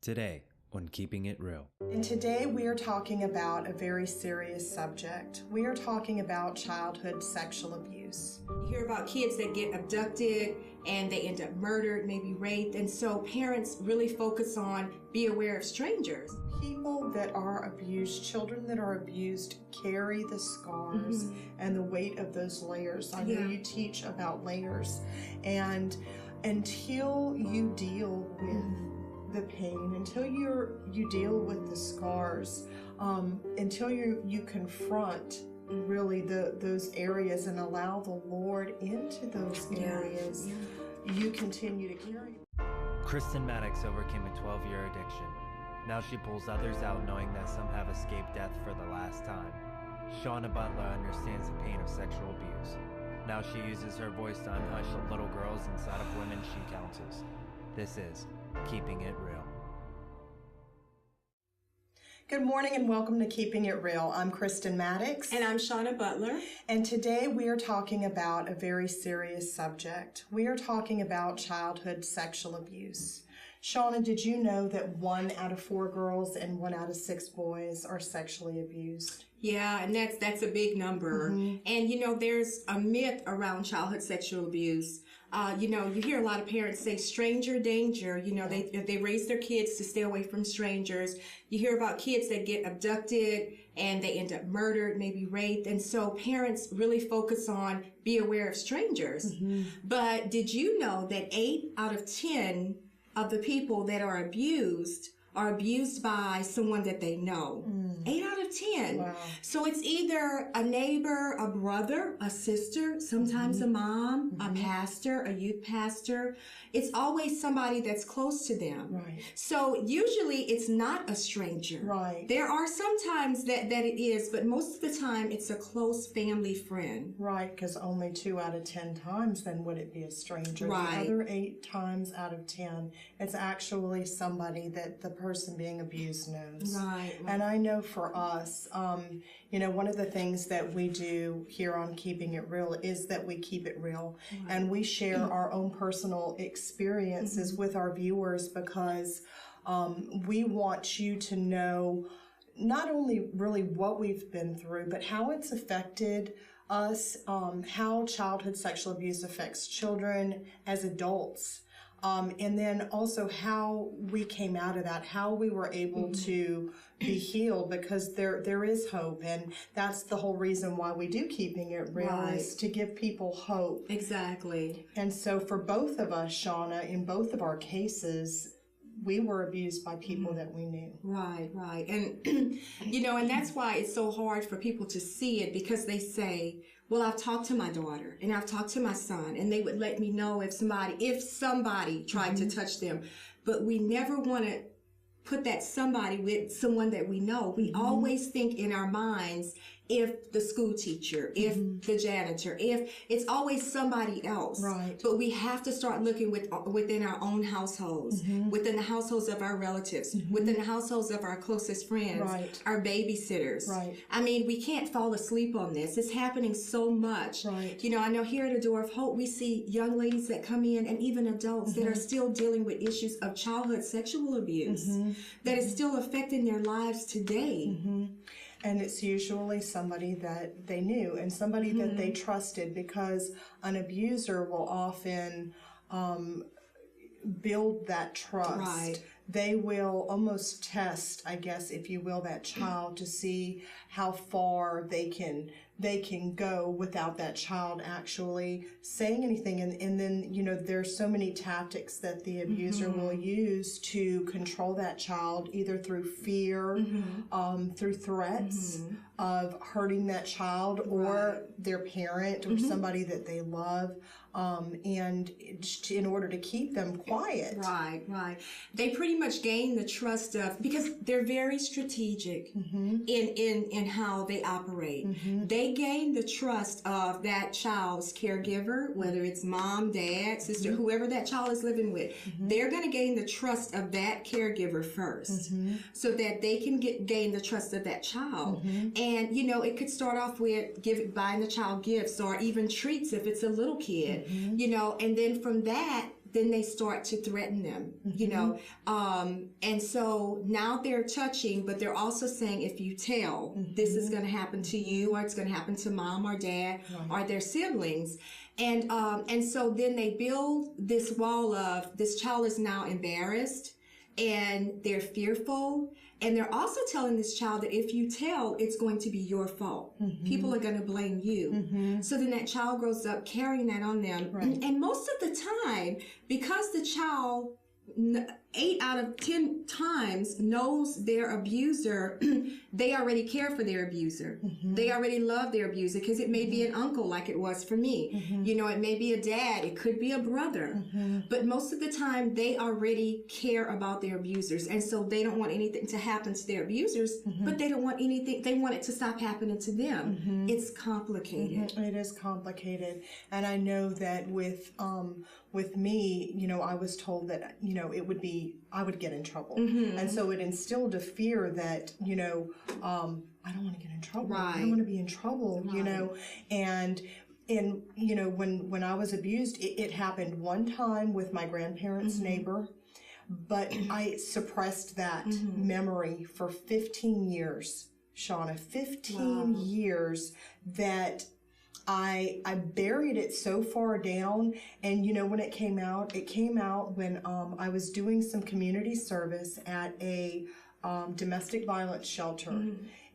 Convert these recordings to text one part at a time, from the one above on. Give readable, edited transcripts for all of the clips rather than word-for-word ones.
Today on Keeping It Real. And today we are talking about a very serious subject. We are talking about childhood sexual abuse. You hear about kids that get abducted and they end up murdered, maybe raped, and so parents really focus on be aware of strangers. People that are abused, children that are abused, carry the scars and the weight of those layers. I know you teach about layers, and until you deal with the pain, until you deal with the scars, until you confront really those areas and allow the Lord into those areas, you continue to carry. Kristen Maddox overcame a 12-year addiction. Now she pulls others out knowing that some have escaped death for the last time. Shauna Butler understands the pain of sexual abuse. Now she uses her voice to unhush the little girls inside of women she counsels. This is Keeping It Real. Good morning and welcome to Keeping It Real. I'm Kristen Maddox. And I'm Shauna Butler. And today we are talking about a very serious subject. We are talking about childhood sexual abuse. Shauna, did you know that 1 out of 4 girls and 1 out of 6 boys are sexually abused? Yeah, and that's a big number. And there's a myth around childhood sexual abuse. You hear a lot of parents say stranger danger. They raise their kids to stay away from strangers. You hear about kids that get abducted and they end up murdered, maybe raped. And so parents really focus on be aware of strangers. But did you know that 8 out of 10 of the people that are abused by someone that they know? 8 out of 10. Wow. So it's either a neighbor, a brother, a sister, sometimes a mom, a pastor, a youth pastor. It's always somebody that's close to them. Right. So usually it's not a stranger. Right. There are sometimes that it is, but most of the time it's a close family friend. Right, because only 2 out of 10 times then would it be a stranger. Right. The other 8 times out of 10, it's actually somebody that the person being abused knows. Right. And I know for us, one of the things that we do here on Keeping It Real is that we keep it real. Right. And we share our own personal experiences with our viewers because we want you to know not only really what we've been through, but how it's affected us, how childhood sexual abuse affects children as adults. And then also how we came out of that, how we were able to be healed, because there is hope. And that's the whole reason why we do Keeping It Real, is to give people hope. Exactly. And so for both of us, Shauna, in both of our cases, we were abused by people that we knew. Right. And, and that's why it's so hard for people to see it, because they say, well, I've talked to my daughter and I've talked to my son, and they would let me know if somebody tried to touch them. But we never want to put that somebody with someone that we know. We always think in our minds, if the school teacher, if the janitor, if it's always somebody else. Right. But we have to start looking within our own households, within the households of our relatives, within the households of our closest friends, our babysitters. Right. I mean, we can't fall asleep on this. It's happening so much. Right. I know here at A Door of Hope, we see young ladies that come in, and even adults that are still dealing with issues of childhood sexual abuse that is still affecting their lives today. And it's usually somebody that they knew and somebody that they trusted, because an abuser will often build that trust. Right. They will almost test, I guess, if you will, that child to see how far they can go without that child actually saying anything. And then, there's so many tactics that the abuser will use to control that child, either through fear, through threats of hurting that child or their parent or somebody that they love, and in order to keep them quiet. Right. They pretty much gain the trust of, because they're very strategic in how they operate. They gain the trust of that child's caregiver, whether it's mom, dad, sister, whoever that child is living with. They're going to gain the trust of that caregiver first, so that they can gain the trust of that child. And, it could start off with buying the child gifts or even treats if it's a little kid, and then from that, then they start to threaten them, you know. And so now they're touching, but they're also saying, if you tell, this is going to happen to you, or it's going to happen to mom or dad or their siblings. And so then they build this wall of, this child is now embarrassed and they're fearful. And they're also telling this child that if you tell, it's going to be your fault. People are going to blame you. So then that child grows up carrying that on them. And most of the time, because the child 8 out of 10 times knows their abuser, they already care for their abuser. They already love their abuser, because it may be an uncle like it was for me. You know, it may be a dad, it could be a brother. But most of the time, they already care about their abusers. And so they don't want anything to happen to their abusers, but they don't want anything, they want it to stop happening to them. It's complicated. It is complicated. And I know that with me, you know, I was told that, you know, I would get in trouble. And so it instilled a fear that, you know, I don't want to get in trouble. I don't want to be in trouble, you know. And you know, when I was abused, it happened one time with my grandparents' neighbor, but I suppressed that memory for 15 years, Shauna, 15 years that I buried it so far down. And you know, when it came out when I was doing some community service at a domestic violence shelter.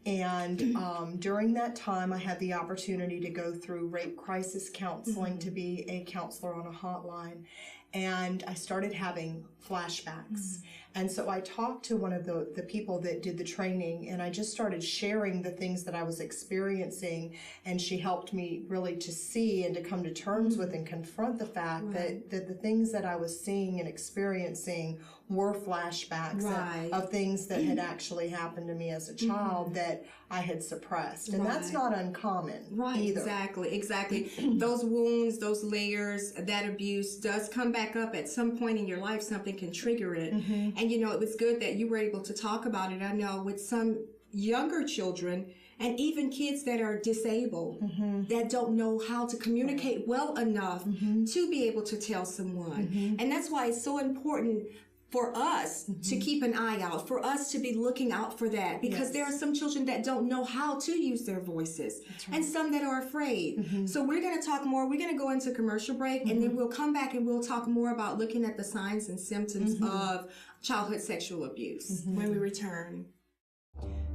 And during that time, I had the opportunity to go through rape crisis counseling, to be a counselor on a hotline. And I started having flashbacks. And so I talked to one of the people that did the training, and I just started sharing the things that I was experiencing. And she helped me really to see and to come to terms with and confront the fact that the things that I was seeing and experiencing were flashbacks of things that had actually happened to me as a child that I had suppressed. And that's not uncommon either. Exactly. Those wounds, those layers, that abuse does come back up at some point in your life. Something can trigger it. And you know, it was good that you were able to talk about it. I know with some younger children, and even kids that are disabled, that don't know how to communicate well enough to be able to tell someone. And that's why it's so important for us to keep an eye out, for us to be looking out for that, because there are some children that don't know how to use their voices, and some that are afraid. So we're going to talk more. We're going to go into commercial break, and then we'll come back and we'll talk more about looking at the signs and symptoms of childhood sexual abuse when we return.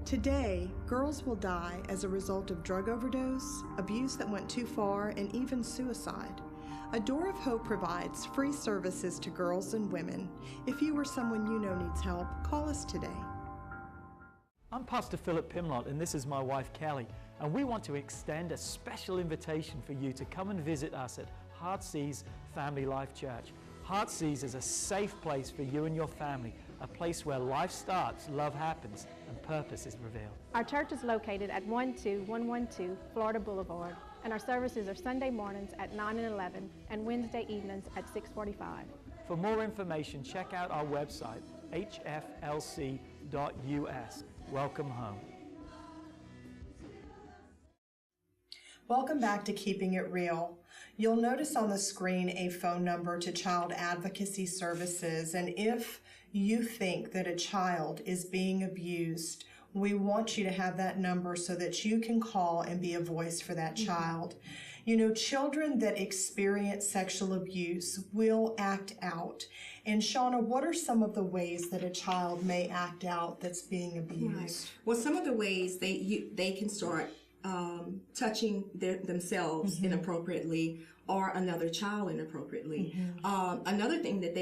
Today, girls will die as a result of drug overdose, abuse that went too far, and even suicide. A Door of Hope provides free services to girls and women. If you or someone you know needs help, call us today. I'm Pastor Philip Pimlott, and this is my wife Kelly, and we want to extend a special invitation for you to come and visit us at Heartsease Family Life Church. Heartsease is a safe place for you and your family, a place where life starts, love happens, and purpose is revealed. Our church is located at 12112 Florida Boulevard, and our services are Sunday mornings at 9 and 11 and Wednesday evenings at 6:45. For more information, check out our website, hflc.us. Welcome home. Welcome back to Keeping It Real. You'll notice on the screen a phone number to Child Advocacy Services, and if you think that a child is being abused, we want you to have that number so that you can call and be a voice for that child. You know, children that experience sexual abuse will act out. And Shauna, what are some of the ways that a child may act out that's being abused? Well, some of the ways they can start touching themselves inappropriately, or another child inappropriately. Another thing that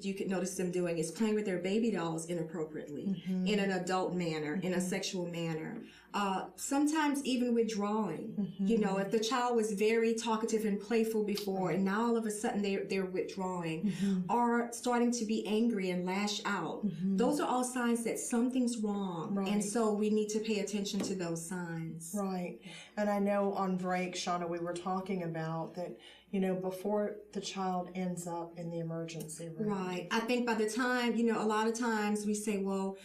you could notice them doing is playing with their baby dolls inappropriately, in an adult manner, in a sexual manner. Sometimes even withdrawing. You know, if the child was very talkative and playful before, and now all of a sudden they're withdrawing, or starting to be angry and lash out. Those are all signs that something's wrong. And so we need to pay attention to those signs. Right. And I know on break, Shauna, we were talking about that, you know, before the child ends up in the emergency room. Right. I think by the time, you know, a lot of times we say, well,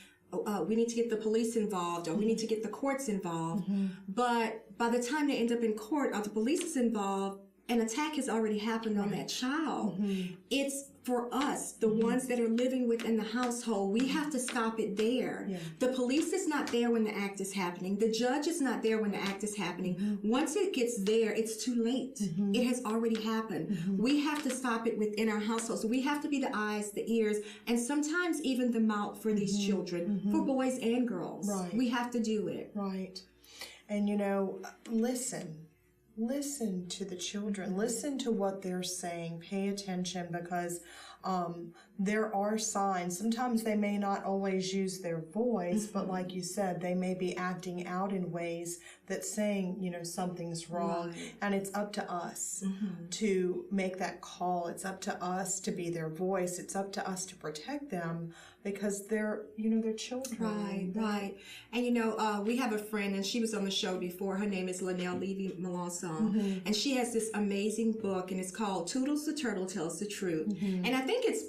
we need to get the police involved, or we need to get the courts involved. But by the time they end up in court, or the police is involved, an attack has already happened on that child. It's for us, the ones that are living within the household, we have to stop it there. The police is not there when the act is happening. The judge is not there when the act is happening. Once it gets there, it's too late. It has already happened. We have to stop it within our households. We have to be the eyes, the ears, and sometimes even the mouth for these children, for boys and girls. Right. We have to do it. Right. And listen to the children. Listen to what they're saying. Pay attention, because there are signs. Sometimes they may not always use their voice, but like you said, they may be acting out in ways that's saying, something's wrong. Right. And it's up to us to make that call. It's up to us to be their voice. It's up to us to protect them, because they're children. Right. And we have a friend, and she was on the show before. Her name is Linnell Levy Melanson, and she has this amazing book, and it's called Toodles the Turtle Tells the Truth. And I think it's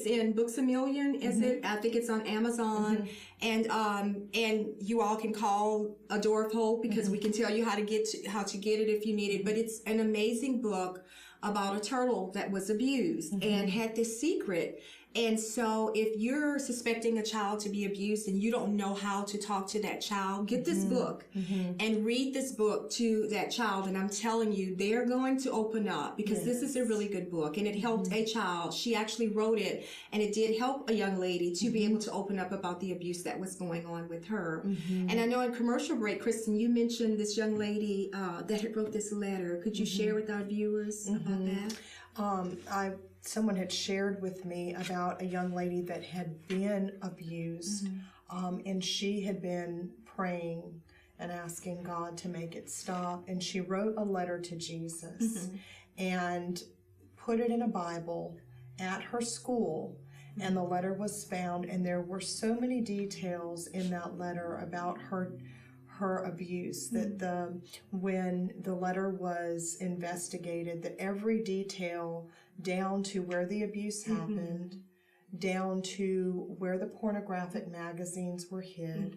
in Books A Million, is it? I think it's on Amazon, and you all can call A Door of Hope, because we can tell you how to get it if you need it. But it's an amazing book about a turtle that was abused and had this secret. And so if you're suspecting a child to be abused and you don't know how to talk to that child, get this book and read this book to that child. And I'm telling you, they're going to open up, because this is a really good book, and it helped a child. She actually wrote it, and it did help a young lady to be able to open up about the abuse that was going on with her. And I know in commercial break, Kristen, you mentioned this young lady that had wrote this letter. Could you share with our viewers about that? Someone had shared with me about a young lady that had been abused, and she had been praying and asking God to make it stop. And she wrote a letter to Jesus and put it in a Bible at her school. And the letter was found, and there were so many details in that letter about her abuse, that when the letter was investigated, that every detail, down to where the abuse happened, down to where the pornographic magazines were hid,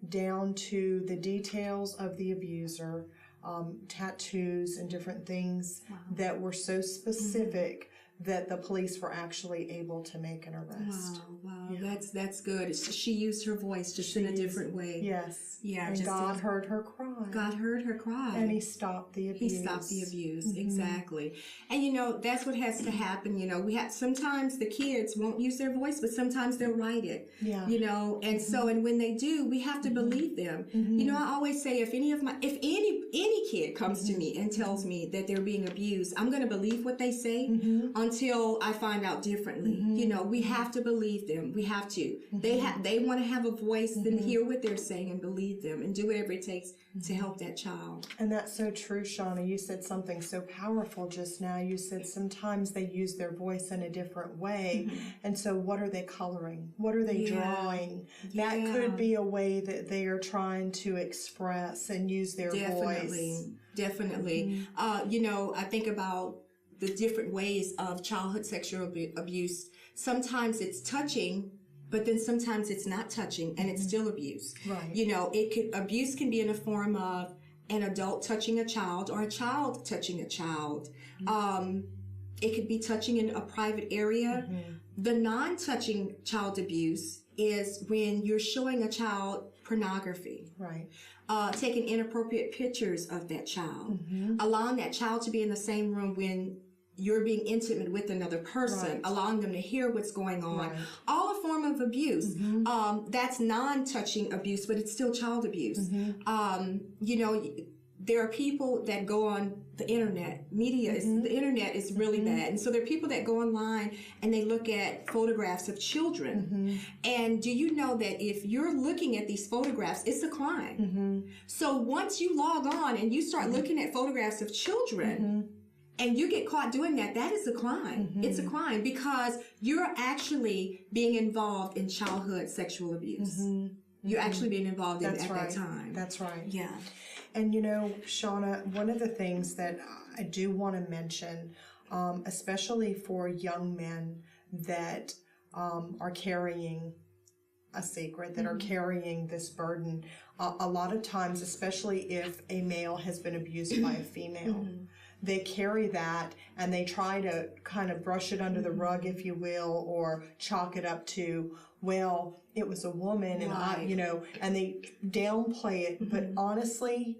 down to the details of the abuser, tattoos and different things that were so specific that the police were actually able to make an arrest. Wow, that's good. She used her voice just in a different way. Yes. Yeah. And God heard her cry. God heard her cry. And He stopped the abuse. He stopped the abuse, exactly. And that's what has to happen. Sometimes the kids won't use their voice, but sometimes they'll write it. Yeah. And so, and when they do, we have to believe them. I always say, if any kid comes to me and tells me that they're being abused, I'm going to believe what they say until I find out differently. We have to believe them. We have to. They want to have a voice, then hear what they're saying and believe them and do whatever it takes to help that child. And that's so true, Shauna. You said something so powerful just now. You said sometimes they use their voice in a different way. And so what are they coloring? What are they drawing? That could be a way that they are trying to express and use their voice. Definitely. I think about the different ways of childhood sexual abuse. Sometimes it's touching, but then sometimes it's not touching, and it's still abuse. Right. Abuse can be in the form of an adult touching a child or a child touching a child. It could be touching in a private area. The non-touching child abuse is when you're showing a child pornography. Right. Taking inappropriate pictures of that child. Allowing that child to be in the same room when you're being intimate with another person, allowing them to hear what's going on. All a form of abuse. That's non-touching abuse, but it's still child abuse. There are people that go on the internet. The internet is really bad. And so there are people that go online and they look at photographs of children. And do you know that if you're looking at these photographs, it's a crime? So once you log on and you start looking at photographs of children, and you get caught doing that, that is a crime. It's a crime, because you're actually being involved in childhood sexual abuse. You're actually being involved in it at that time. That's right. Yeah. And Shauna, one of the things that I do want to mention, especially for young men that are carrying a secret, that are carrying this burden, a lot of times, especially if a male has been abused by a female, they carry that and they try to kind of brush it under the rug, if you will, or chalk it up to, well, it was a woman and and they downplay it. But honestly,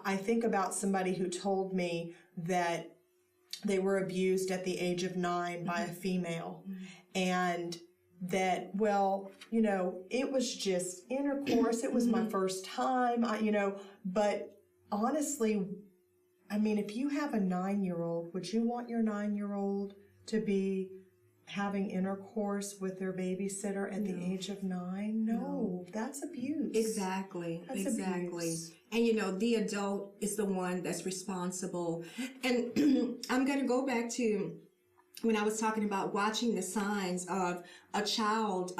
I think about somebody who told me that they were abused at the age of 9 by a female, and that, well, it was just intercourse. It was my first time, but honestly, I mean, if you have a 9-year-old, would you want your 9-year-old to be having intercourse with their babysitter at the age of 9? No, that's abuse. Exactly. That's exactly. abuse. And the adult is the one that's responsible. And I'm going to go back to when I was talking about watching the signs of a child,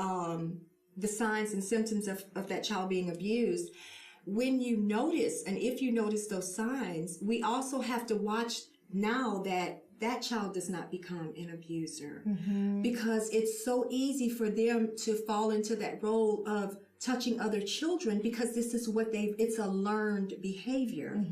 the signs and symptoms of that child being abused. When you notice, and if you notice those signs, we also have to watch now that child does not become an abuser, because it's so easy for them to fall into that role of touching other children, because this is what it's a learned behavior.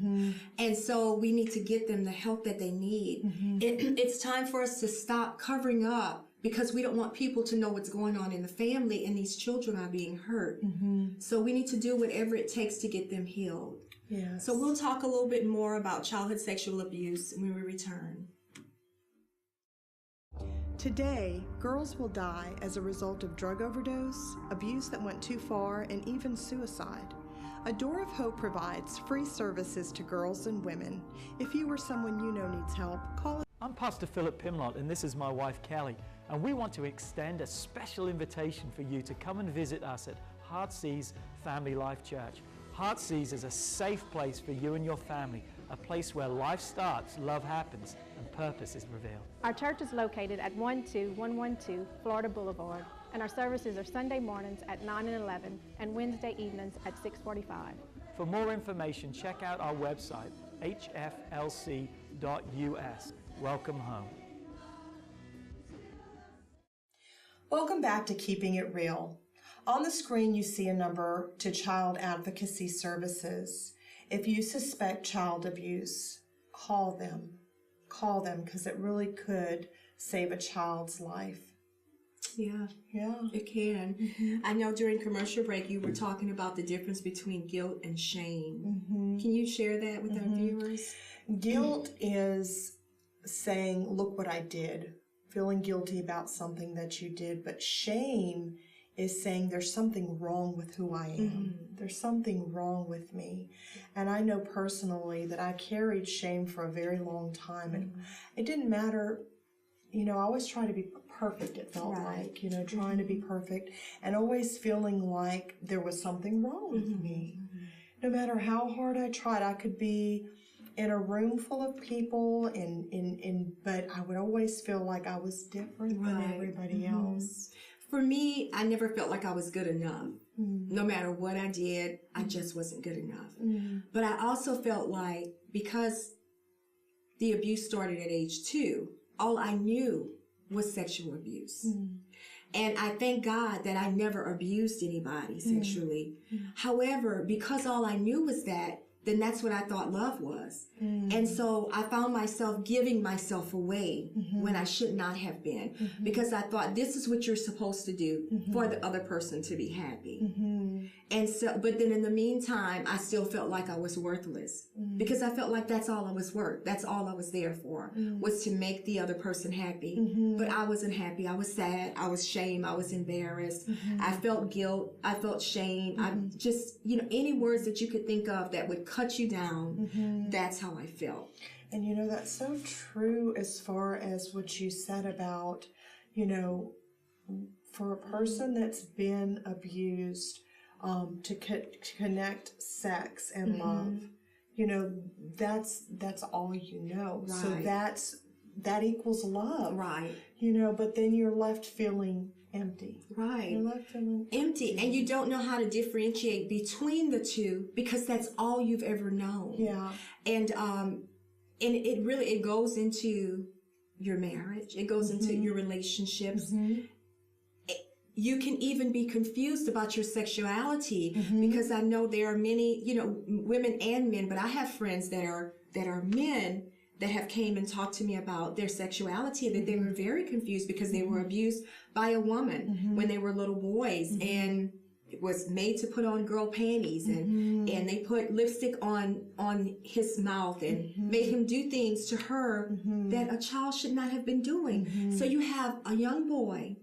And so we need to get them the help that they need. It's time for us to stop covering up, because we don't want people to know what's going on in the family, and these children are being hurt. So we need to do whatever it takes to get them healed. Yes. So we'll talk a little bit more about childhood sexual abuse when we return. Today, girls will die as a result of drug overdose, abuse that went too far, and even suicide. A Door of Hope provides free services to girls and women. If you or someone you know needs help, call us. I'm Pastor Philip Pimlott, and this is my wife Kelly, and we want to extend a special invitation for you to come and visit us at Heartsease Family Life Church. Heartsease is a safe place for you and your family, a place where life starts, love happens, and purpose is revealed. Our church is located at 12112 Florida Boulevard, and our services are Sunday mornings at 9 and 11 and Wednesday evenings at 6:45. For more information, check out our website, hflc.us. Welcome home. Welcome back to Keeping It Real. On the screen, you see a number to Child Advocacy Services. If you suspect child abuse, call them. Call them, because it really could save a child's life. Yeah, Yeah. it can. I know during commercial break you were talking about the difference between guilt and shame. Can you share that with our viewers? Guilt is saying, look what I did, feeling guilty about something that you did. But shame is saying there's something wrong with who I am. There's something wrong with me. And I know personally that I carried shame for a very long time. And it didn't matter, I always try to be perfect, it felt like, trying to be perfect, and always feeling like there was something wrong with me. No matter how hard I tried, I could be in a room full of people, but I would always feel like I was different than everybody else. For me, I never felt like I was good enough. No matter what I did, I just wasn't good enough. But I also felt like, because the abuse started at age 2, all I knew was sexual abuse. And I thank God that I never abused anybody sexually. However, because all I knew was that, then that's what I thought love was. And so I found myself giving myself away when I should not have been, because I thought this is what you're supposed to do for the other person to be happy. And so, but then in the meantime, I still felt like I was worthless, because I felt like that's all I was worth. That's all I was there for, was to make the other person happy. But I wasn't happy. I was sad. I was shamed. I was embarrassed. I felt guilt. I felt shame. I just, any words that you could think of that would cut you down. That's how I felt. And that's so true as far as what you said about, for a person that's been abused, to connect sex and love, that's all you know. Right. So that equals love. Right. But then you're left feeling empty. Right. You're left feeling empty. And you don't know how to differentiate between the two, because that's all you've ever known. Yeah. And it goes into your marriage. It goes into your relationships. you can even be confused about your sexuality, because I know there are many, women and men, but I have friends that are men that have came and talked to me about their sexuality, and that they were very confused because they were abused by a woman when they were little boys, and it was made to put on girl panties, and they put lipstick on his mouth and made him do things to her that a child should not have been doing. So you have a young boy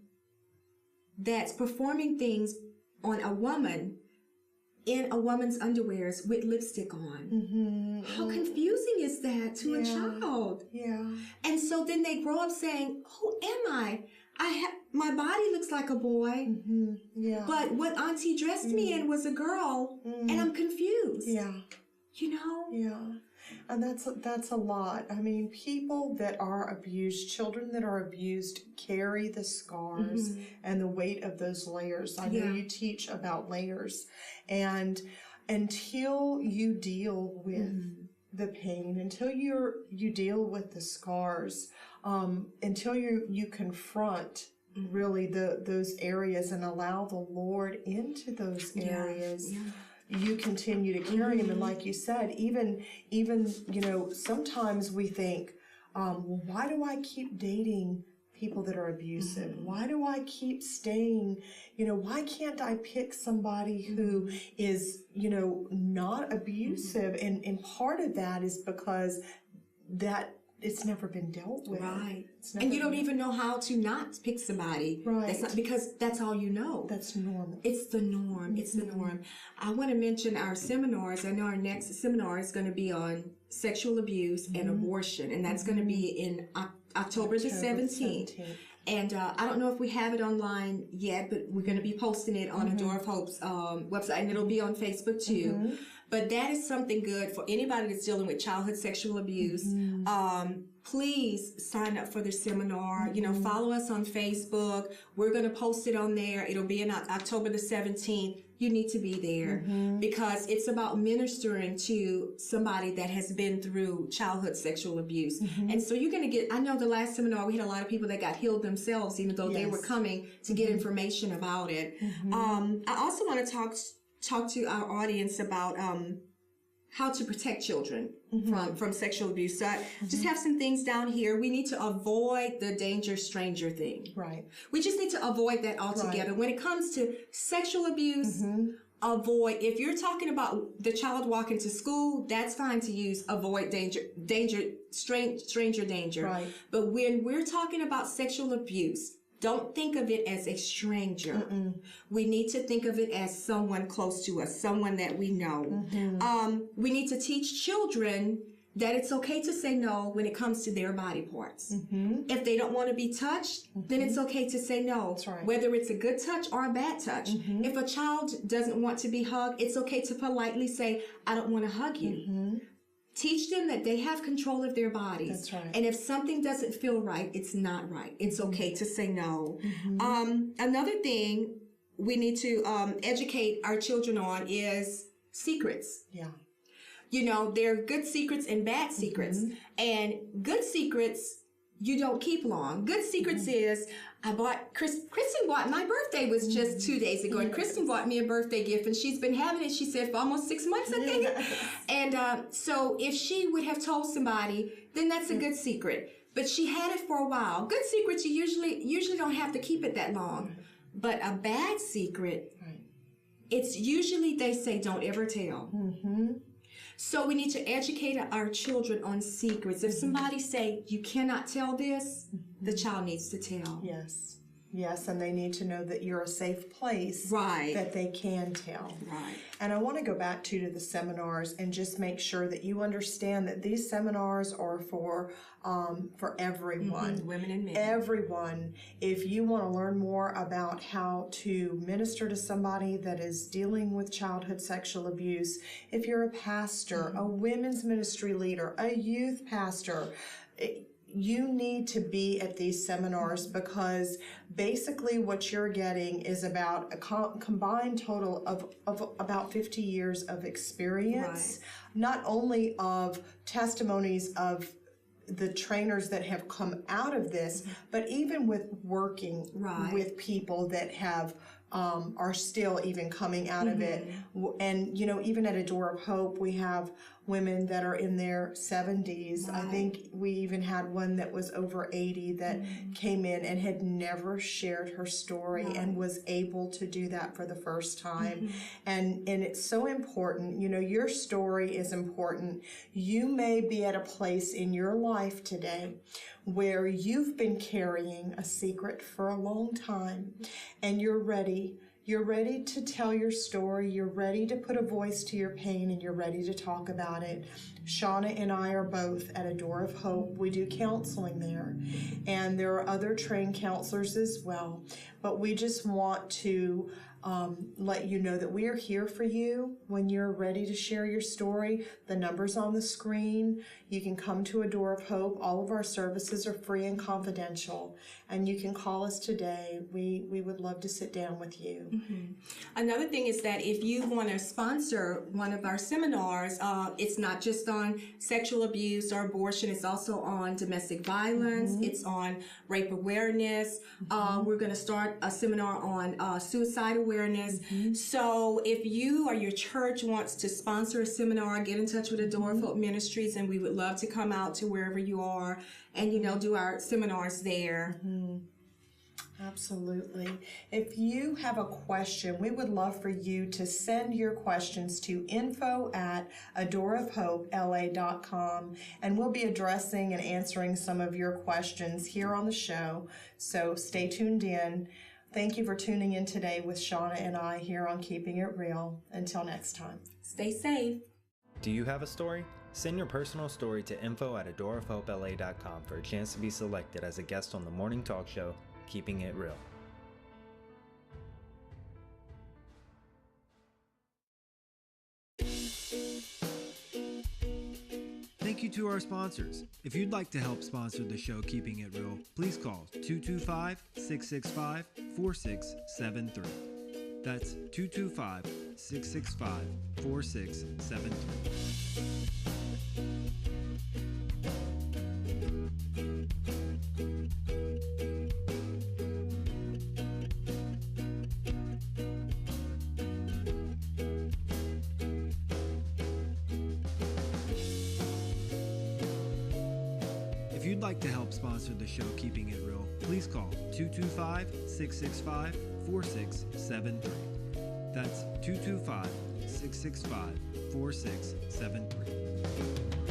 that's performing things on a woman in a woman's underwears with lipstick on. How confusing is that to a child? Yeah. And so then they grow up saying, who am I? My body looks like a boy, Yeah. but what Auntie dressed me in was a girl, and I'm confused. Yeah. Yeah. And that's a lot. I mean, people that are abused, children that are abused, carry the scars and the weight of those layers. I know you teach about layers, and until you deal with the pain, until you deal with the scars, until you confront really those areas and allow the Lord into those areas. You continue to carry them. And like you said, even, sometimes we think, well, why do I keep dating people that are abusive? Why do I keep staying, why can't I pick somebody who is, not abusive? And part of that is because that it's never been dealt with. Right. And you don't even know how to not pick somebody. Right. That's not, because that's all you know. That's normal. It's the norm. It's the norm. I want to mention our seminars. I know our next seminar is going to be on sexual abuse and abortion, and that's going to be in October the 17th. And I don't know if we have it online yet, but we're going to be posting it on A Door of Hope's website, and it'll be on Facebook too. But that is something good for anybody that's dealing with childhood sexual abuse. Please sign up for the seminar. Follow us on Facebook. We're going to post it on there. It'll be in October the 17th. You need to be there because it's about ministering to somebody that has been through childhood sexual abuse. And so you're going to get, I know the last seminar, we had a lot of people that got healed themselves, even though they were coming to get information about it. I also want to talk to our audience about how to protect children from sexual abuse. So I just have some things down here. We need to avoid the danger stranger thing. Right. We just need to avoid that altogether. Right. When it comes to sexual abuse, avoid. If you're talking about the child walking to school, that's fine to use avoid stranger danger. Right. But when we're talking about sexual abuse, don't think of it as a stranger. We need to think of it as someone close to us, someone that we know. We need to teach children that it's okay to say no when it comes to their body parts. If they don't want to be touched, then it's okay to say no, That's right. whether it's a good touch or a bad touch. If a child doesn't want to be hugged, it's okay to politely say, I don't want to hug you. Teach them that they have control of their bodies. That's right. And if something doesn't feel right, it's not right. It's okay to say no. Another thing we need to educate our children on is secrets. Yeah. There are good secrets and bad secrets. And good secrets, you don't keep long. Good secrets is, Kristen bought, my birthday was just 2 days ago, and Kristen bought me a birthday gift, and she's been having it, she said, for almost 6 months, I think. And so if she would have told somebody, then that's a good secret. But she had it for a while. Good secrets, you usually don't have to keep it that long. But a bad secret, it's usually they say, don't ever tell. So we need to educate our children on secrets. If somebody say, you cannot tell this, the child needs to tell. Yes. Yes, and they need to know that you're a safe place Right. that they can tell. Right. And I want to go back to the seminars and just make sure that you understand that these seminars are for everyone. Women and men. Everyone. If you want to learn more about how to minister to somebody that is dealing with childhood sexual abuse, if you're a pastor, a women's ministry leader, a youth pastor, you need to be at these seminars because basically what you're getting is about a combined total of about 50 years of experience, not only of testimonies of the trainers that have come out of this, but even with working Right. with people that have are still even coming out of it. And, you know, even at A Door of Hope, we have women that are in their 70s. I think we even had one that was over 80 that came in and had never shared her story and was able to do that for the first time. And it's so important. You know, your story is important. You may be at a place in your life today where you've been carrying a secret for a long time and you're ready. You're ready to tell your story. You're ready to put a voice to your pain and you're ready to talk about it. Shauna and I are both at A Door of Hope. We do counseling there. And there are other trained counselors as well. But we just want to let you know that we are here for you when you're ready to share your story. The number's on the screen. You can come to A Door of Hope. All of our services are free and confidential. And you can call us today. We would love to sit down with you. Another thing is that if you want to sponsor one of our seminars, it's not just on sexual abuse or abortion, it's also on domestic violence, it's on rape awareness. We're going to start a seminar on suicide awareness. So if you or your church wants to sponsor a seminar, get in touch with A Door of Hope Ministries, and we would love to come out to wherever you are and, you know, do our seminars there. Absolutely. If you have a question, we would love for you to send your questions to info@adoreofhopela.com, and we'll be addressing and answering some of your questions here on the show. So stay tuned in. Thank you for tuning in today with Shauna and I here on Keeping It Real. Until next time. Stay safe. Do you have a story? Send your personal story to info@adoreofhopela.com for a chance to be selected as a guest on the morning talk show, Keeping It Real. Thank you to our sponsors. If you'd like to help sponsor the show Keeping It Real, please call 225-665-4673. That's 225-665-4673. If you'd like to help sponsor the show Keeping It Real, please call 225-665-4673. That's 225-665-4673.